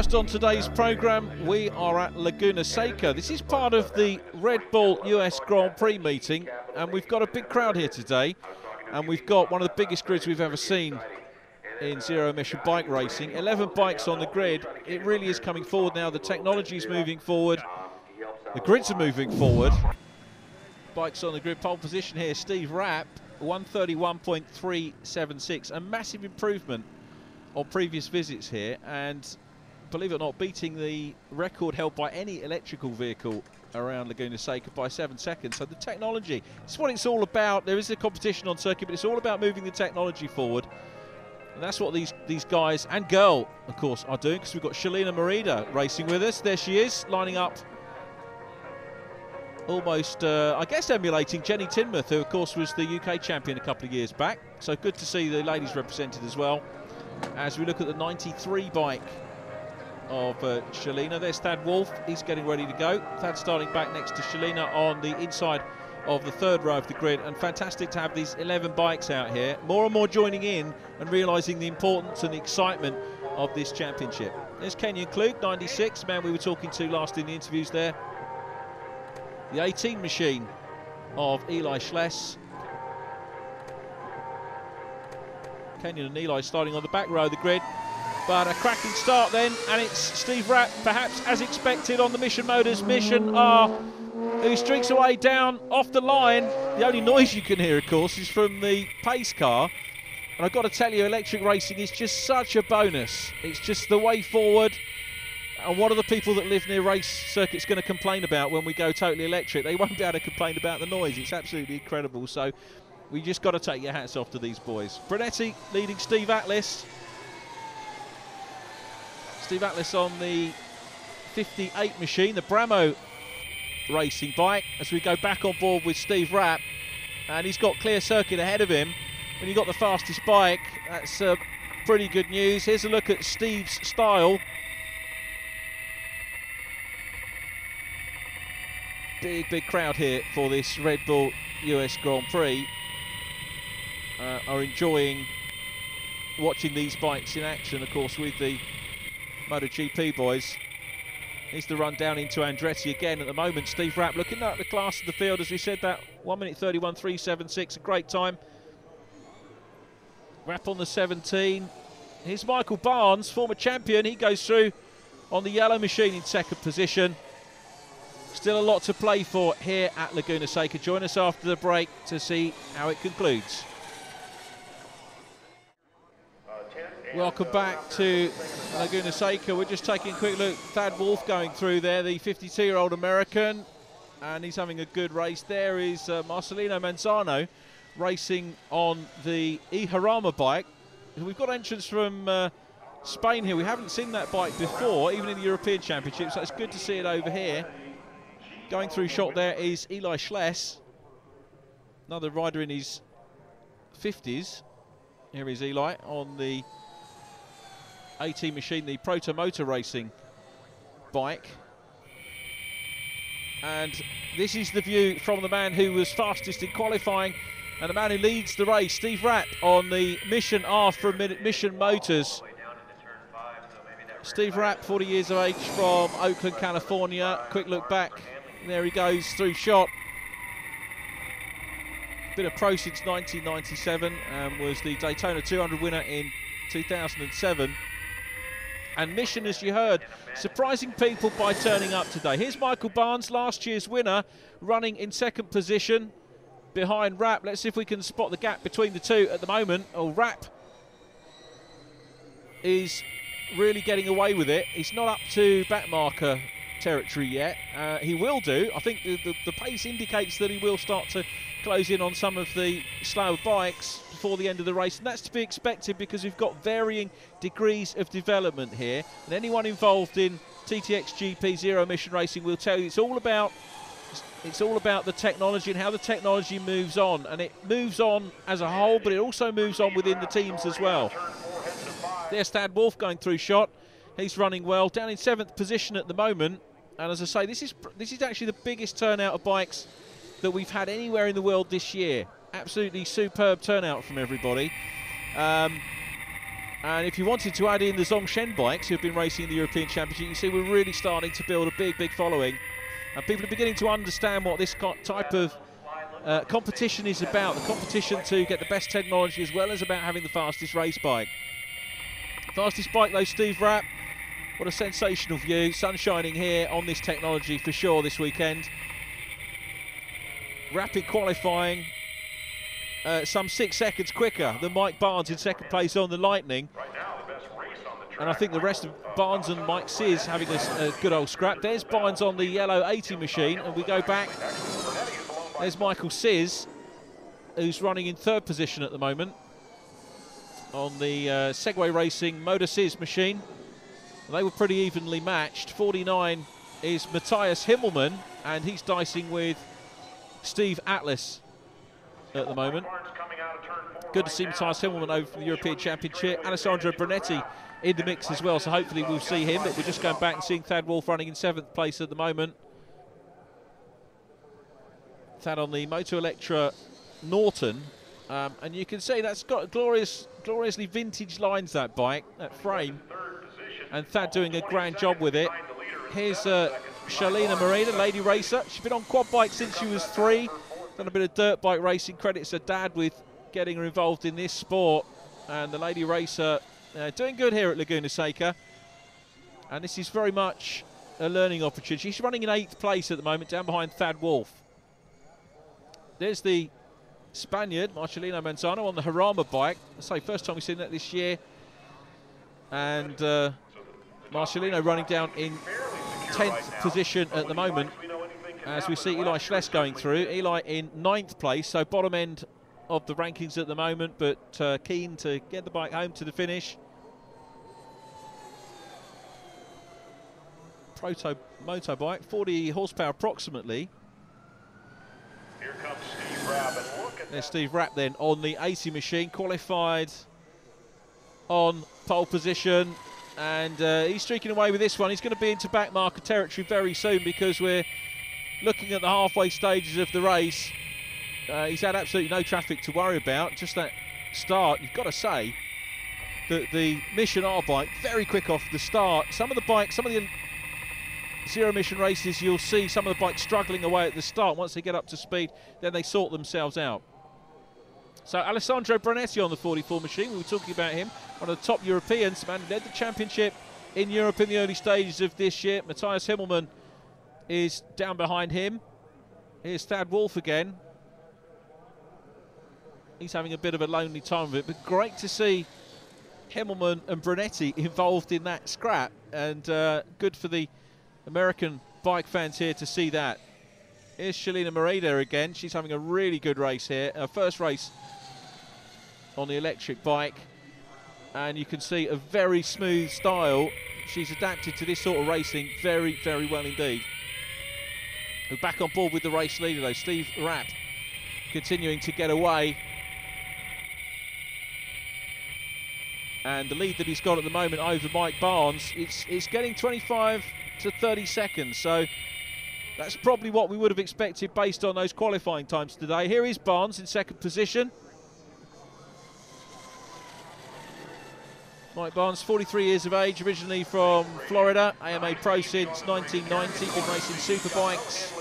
Left on today's programme, we are at Laguna Seca. This is part of the Red Bull US Grand Prix meeting, and we've got a big crowd here today, and we've got one of the biggest grids we've ever seen in zero-emission bike racing. 11 bikes on the grid. It really is coming forward now. The technology is moving forward. The grids are moving forward. Bikes on the grid. Pole position here, Steve Rapp, 131.376. A massive improvement on previous visits here, and believe it or not, beating the record held by any electrical vehicle around Laguna Seca by 7 seconds. So the technology, it's what it's all about. There is a competition on circuit, but it's all about moving the technology forward. And that's what these guys and girl, of course, are doing, because we've got Shalina Merida racing with us. There she is, lining up, almost, I guess, emulating Jenny Tinmouth, who, of course, was the UK champion a couple of years back. So good to see the ladies represented as well. As we look at the 93 bike of Shalina, there's Thad Wolf, he's getting ready to go. Thad starting back next to Shalina on the inside of the third row of the grid, and fantastic to have these 11 bikes out here. More and more joining in and realising the importance and the excitement of this championship. There's Kenyon Klug, 96, man we were talking to last in the interviews there. The 18 machine of Eli Schless. Kenyon and Eli starting on the back row of the grid, but a cracking start then, and it's Steve Rapp, perhaps as expected, on the Mission Motors Mission R, who streaks away down off the line. The only noise you can hear, of course, is from the pace car, and I've got to tell you, electric racing is just such a bonus. It's just the way forward, and what are the people that live near race circuits going to complain about when we go totally electric? They won't be able to complain about the noise. It's absolutely incredible. So we just got to take your hats off to these boys. Brunetti leading Steve Atlas. Steve Atlas on the 58 machine, the Bramo racing bike, as we go back on board with Steve Rapp. And he's got clear circuit ahead of him. When you've got the fastest bike, that's pretty good news. Here's a look at Steve's style. Big crowd here for this Red Bull US Grand Prix. Are enjoying watching these bikes in action, of course, with the MotoGP boys. Needs to run down into Andretti again at the moment. Steve Rapp looking at the class of the field, as we said, that 1:31.376, a great time. Rapp on the 17. Here's Michael Barnes, former champion. He goes through on the yellow machine in second position. Still a lot to play for here at Laguna Seca. Join us after the break to see how it concludes. Welcome back to Laguna Seca. We're just taking a quick look. Thad Wolf going through there, the 52-year-old American, and he's having a good race. There is Marcelino Manzano racing on the Iharama bike. We've got entrance from Spain here. We haven't seen that bike before, even in the European Championship, so it's good to see it over here. Going through shot there is Eli Schless, another rider in his 50s. Here is Eli on the 18 machine, the Proto Motor Racing bike. And this is the view from the man who was fastest in qualifying and the man who leads the race, Steve Rapp, on the Mission R from Mission Motors. Steve Rapp, 40 years of age, from Oakland, California. Quick look back. There he goes through shot. Been a pro since 1997 and was the Daytona 200 winner in 2007. And Mission, as you heard, surprising people by turning up today. Here's Michael Barnes, last year's winner, running in second position behind Rapp. Let's see if we can spot the gap between the two at the moment. Oh, Rapp is really getting away with it. He's not up to backmarker territory yet. He will do. I think the pace indicates that he will start to close in on some of the slower bikes before the end of the race, and that's to be expected because we've got varying degrees of development here, and anyone involved in TTXGP zero emission racing will tell you it's all about the technology and how the technology moves on, and it moves on as a whole, but it also moves on within the teams as well. There's Thad Wolf going through shot. He's running well, down in 7th position at the moment. And as I say, this is actually the biggest turnout of bikes that we've had anywhere in the world this year. Absolutely superb turnout from everybody. And if you wanted to add in the Zhongshan bikes who've been racing in the European Championship, you see we're really starting to build a big following. And people are beginning to understand what this type of competition is about. The competition to get the best technology as well as about having the fastest race bike. Fastest bike though, Steve Rapp. What a sensational view. Sun shining here on this technology for sure this weekend. Rapid qualifying. Some 6 seconds quicker than Mike Barnes in second place on the Lightning. And I think the rest of Barnes and Mike Sears having a good old scrap. There's Barnes on the yellow 80 machine, and we go back. There's Michael Sears, who's running in 3rd position at the moment on the Segway Racing Motor Sears machine. And they were pretty evenly matched. 49 is Matthias Himmelmann, and he's dicing with Steve Atlas at the moment. Good to see Matthias Himmelmann over from the European Championship. Alessandro Brunetti in the mix as well, so hopefully we'll see him, but we're just going back and seeing Thad Wolff running in 7th place at the moment. Thad on the Moto Electra Norton, and you can see that's got gloriously vintage lines, that bike, that frame, and Thad doing a grand job with it. Here's Shalina Marina, lady racer. She's been on quad bike since she was 3. Done a bit of dirt bike racing. Credits her dad with getting her involved in this sport. And the lady racer doing good here at Laguna Seca. And this is very much a learning opportunity. She's running in 8th place at the moment, down behind Thad Wolff. There's the Spaniard, Marcelino Manzano, on the Harama bike. I say, first time we've seen that this year. And Marcelino running down in 10th position at the moment, as we see Eli Schless going through. Eli in 9th place, so bottom end of the rankings at the moment, but keen to get the bike home to the finish. Proto motorbike, 40 horsepower approximately. Here comes Steve Rapp, and look at There's Steve Rapp then on the 80 machine, qualified on pole position, and he's streaking away with this one. He's going to be into backmarker territory very soon, because we're looking at the halfway stages of the race. He's had absolutely no traffic to worry about, just that start. You've got to say that the Mission R bike, very quick off the start. Some of the zero emission races, you'll see some of the bikes struggling away at the start. Once they get up to speed, then they sort themselves out. So Alessandro Brunetti on the 44 machine, we were talking about him, one of the top Europeans, man who led the championship in Europe in the early stages of this year. Matthias Himmelmann is down behind him. Here's Thad Wolff again. He's having a bit of a lonely time of it, but great to see Himmelmann and Brunetti involved in that scrap, and good for the American bike fans here to see that. Here's Shalina Moreda again. She's having a really good race here. Her first race on the electric bike, and you can see a very smooth style. She's adapted to this sort of racing very, very well indeed. We're back on board with the race leader though, Steve Rapp, continuing to get away. And the lead that he's got at the moment over Mike Barnes, it's getting 25 to 30 seconds, so that's probably what we would have expected based on those qualifying times today. Here is Barnes in 2nd position. Mike Barnes, 43 years of age, originally from Florida, AMA Pro since 1990, been racing super bikes,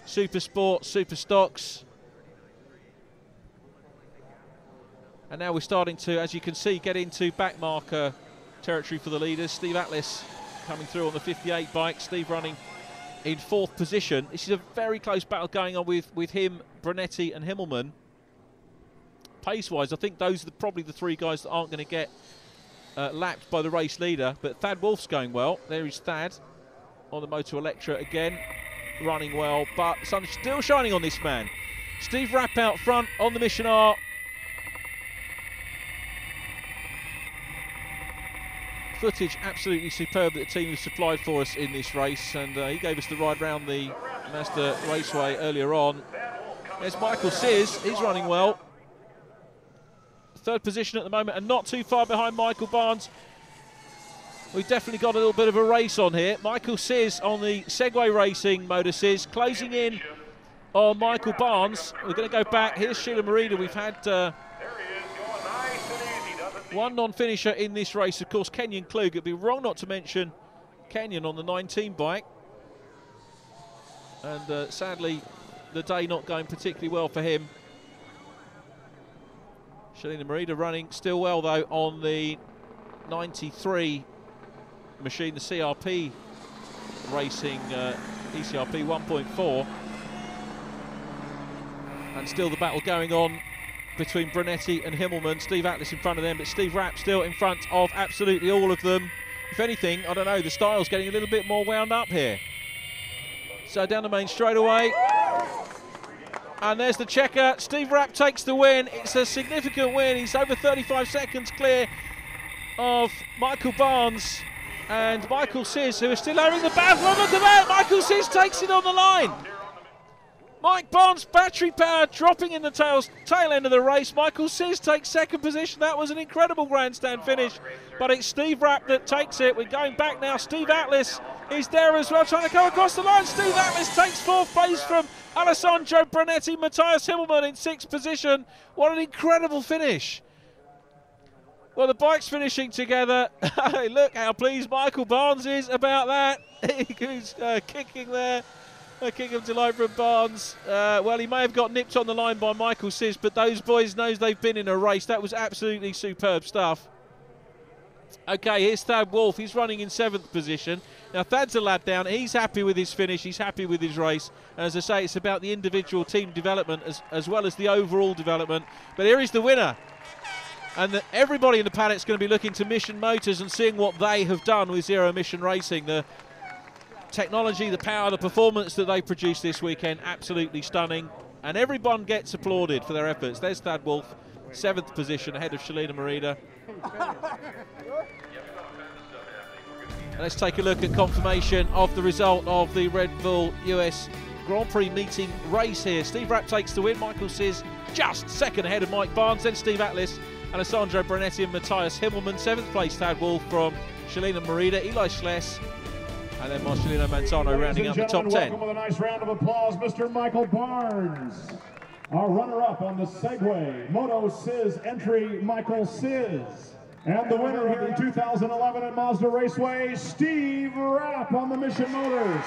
super sports, super stocks. And now we're starting to, as you can see, get into backmarker territory for the leaders. Steve Atlas coming through on the 58 bike, Steve running in 4th position. This is a very close battle going on with him, Brunetti and Himmelmann. Pace-wise, I think those are probably the 3 guys that aren't going to get lapped by the race leader, but Thad Wolff's going well. There is Thad on the Moto Electra again, running well, but the sun's still shining on this man. Steve Rapp out front on the Mission R. Footage absolutely superb that the team has supplied for us in this race, and he gave us the ride round the Mazda Raceway earlier on. There's Michael Sears, he's running well. 3rd position at the moment, and not too far behind Michael Barnes. We've definitely got a little bit of a race on here. Michael Sears on the Segway Racing Motor Sears, closing in on Michael Barnes. We're going to go back. Here's Sheila Morida. We've had... there he is, going nice and easy, doesn't One non-finisher in this race, of course, Kenyon Klug. It'd be wrong not to mention Kenyon on the 19 bike. And sadly, the day not going particularly well for him. Shalina Morita running still well, though, on the 93 machine, the CRP Racing ECRP 1.4. And still the battle going on between Brunetti and Himmelman. Steve Atlas in front of them, but Steve Rapp still in front of absolutely all of them. If anything, I don't know, the style's getting a little bit more wound up here. So down the main straightaway. And there's the checker. Steve Rapp takes the win. It's a significant win. He's over 35 seconds clear of Michael Barnes and Michael Sis, who are still having the battle. Look at that! Michael Sis takes it on the line. Mike Barnes, battery power, dropping in the tail end of the race. Michael Sis takes second position. That was an incredible grandstand finish, but it's Steve Rapp that takes it. We're going back now. Steve Atlas is there as well, trying to go across the line. Steve Atlas takes fourth place from Alessandro Brunetti. Matthias Himmelman in sixth position. What an incredible finish. Well, the bike's finishing together. Look how pleased Michael Barnes is about that. He's kicking there. A kick of delight from Barnes. Well, he may have got nipped on the line by Michael Sis, but those boys knows they've been in a race. That was absolutely superb stuff. Okay, here's Thad Wolf. He's running in seventh position. Now, Thad's a lad down. He's happy with his finish. He's happy with his race. And as I say, it's about the individual team development as well as the overall development. But here is the winner. And everybody in the paddock's going to be looking to Mission Motors and seeing what they have done with zero emission racing. The technology, the power, the performance that they produced this weekend, absolutely stunning. And everyone gets applauded for their efforts. There's Thad Wolf, seventh position ahead of Shalina Morita. Let's take a look at confirmation of the result of the Red Bull US Grand Prix meeting race here. Steve Rapp takes the win. Michael Sis just second ahead of Mike Barnes. Then Steve Atlas, Alessandro Brunetti and Matthias Himmelman. Seventh place Thad Wolf from Shalina Morita. Eli Schless and then Marcelino Manzano rounding up the top 10. Welcome with a nice round of applause, Mr. Michael Barnes. Our runner-up on the Segway Moto Sis entry, Michael Sis. And the winner here in 2011 at Mazda Raceway, Steve Rapp on the Mission Motors.